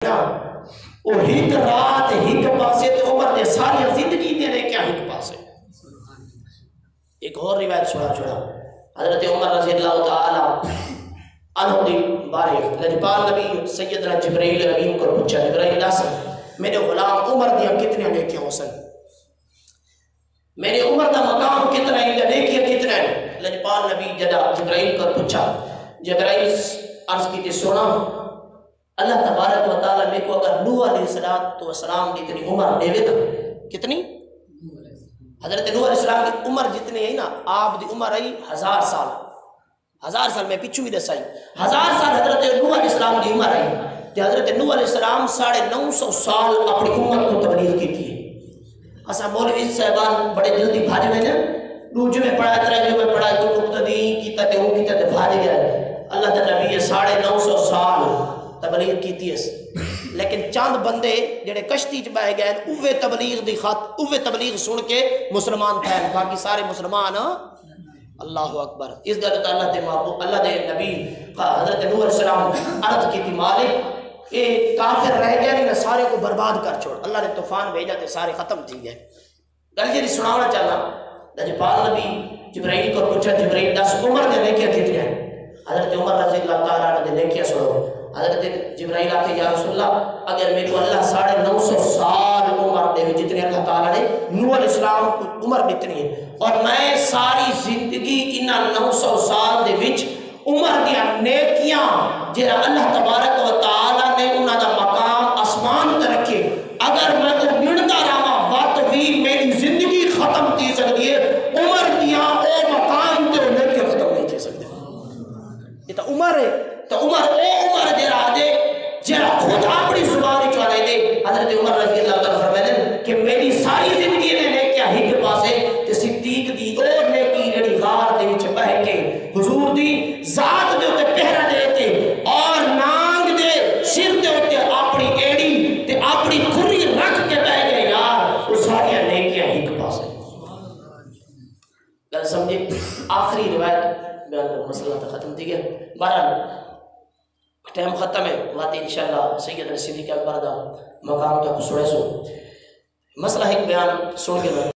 وہ ہک رات ہک پاسے تے عمر دے ساری زندگی دے لے کیا ہک پاسے۔ ایک اور روایت سنا چھوڑا، حضرت عمر رضی اللہ تعالی عنہ دی بارے لجپال نبی سیدنا جبرائیل امین کو پوچھا، جبرائیل دس میرے غلام عمر دیا کتنے نیکیاں ہو سن، میرے عمر دا مقام کتنا ہے، نیکیاں کتنا ہے؟ لجپال نبی جدا جبرائیل کو پوچھا، جبرائیل عرض کی تھی سونا اللہ تبارک و تعالیٰ میں کو اگر نوح علیہ السلام کی اتنی عمر دے گا، کتنی؟ حضرت نوح علیہ السلام کی عمر جتنی ہے نا، آپ دی عمر آئی 1000 سال، 1000 سال میں پیچھو بھی دس آئی 1000 سال حضرت نوح علیہ السلام کی عمر آئی، کہ حضرت نوح علیہ السلام 950 سال اپنی امت کو تبلیغ کی تھی۔ اسا مولوی صاحبان بڑے جلدی بھاج میں نا، روجو میں پڑھا ترجمے میں پڑھا تو مقتدی کی تے اون کی تے بھاج گیا، اللہ تعالی نبی 950 سال تبلیغ کیتی ہے، لیکن چاند بندے جڑے کشتی چ بہ گئے اوے تبلیغ دی خط اوے تبلیغ سن کے مسلمان تھے، باقی سارے مسلمان اللہ اکبر۔ اس گل تے اللہ دے محبوب اللہ دے نبی حضرت نوح علیہ السلام عرض کی تھی مالک اے کافر رہ گیا نہیں، سارے کو برباد کر چھوڑ، اللہ نے طوفان بھیجا تے سارے ختم تھی گئے۔ گل جی سنانا چاہنا، لجپال نبی جبرائیل کو پوچھا، جبرائیل دس عمر دے نیکیاں کتنی ہیں؟ حضرت عمر رضی اللہ تعالیٰ عنہ دے نیکیاں سنو۔ حضرت جبرائیل آتے یا رسول اللہ اگر میرے کو اللہ 950 سال عمر دے جتنے اللہ تعالیٰ نے نوح علیہ السلام کو عمر بتنی ہے، اور میں ساری زندگی انہا 900 سال دے وچ عمر دیا نیکیاں جیرا اللہ تبارک و تعالیٰ نے انہا دا مقام اسمان تے رکھے، اگر میں کو گنتا رہا وقت بھی میری زندگی ختم تھی سکتی ہے، عمر دیا او مقام تے نیکیاں ختم نہیں تھی سکتے۔ یہ تا عمر ہے، تو عمر او عمر جیرا دے جیرا خود اپنی زبانی چوالے دے۔ حضرت عمر رضی اللہ تعالیٰ فرمائے کہ میری ساری زندگی نے نیکیاں ہی کے پاسے تے صدیق دی اور نیکی جڑی غار دے وچ بہ کے حضور دی ذات دے تے پہرا دے تے اور نانگ دے سر دے تے اپنی ایڑی تے اپنی کھری رکھ کے بہ گئے یار، وہ ساری نیکیاں ہی کے پاسے۔ گل سمجھے؟ آخری روایت بیان کر مسئلہ تا ختم تھی گیا۔ بہرحال ٹائم ختم ہے، واتے انشاءاللہ سیدنا صدیق اکبر دا مقام تک سنے سو مسئلہ ایک بیان سن کے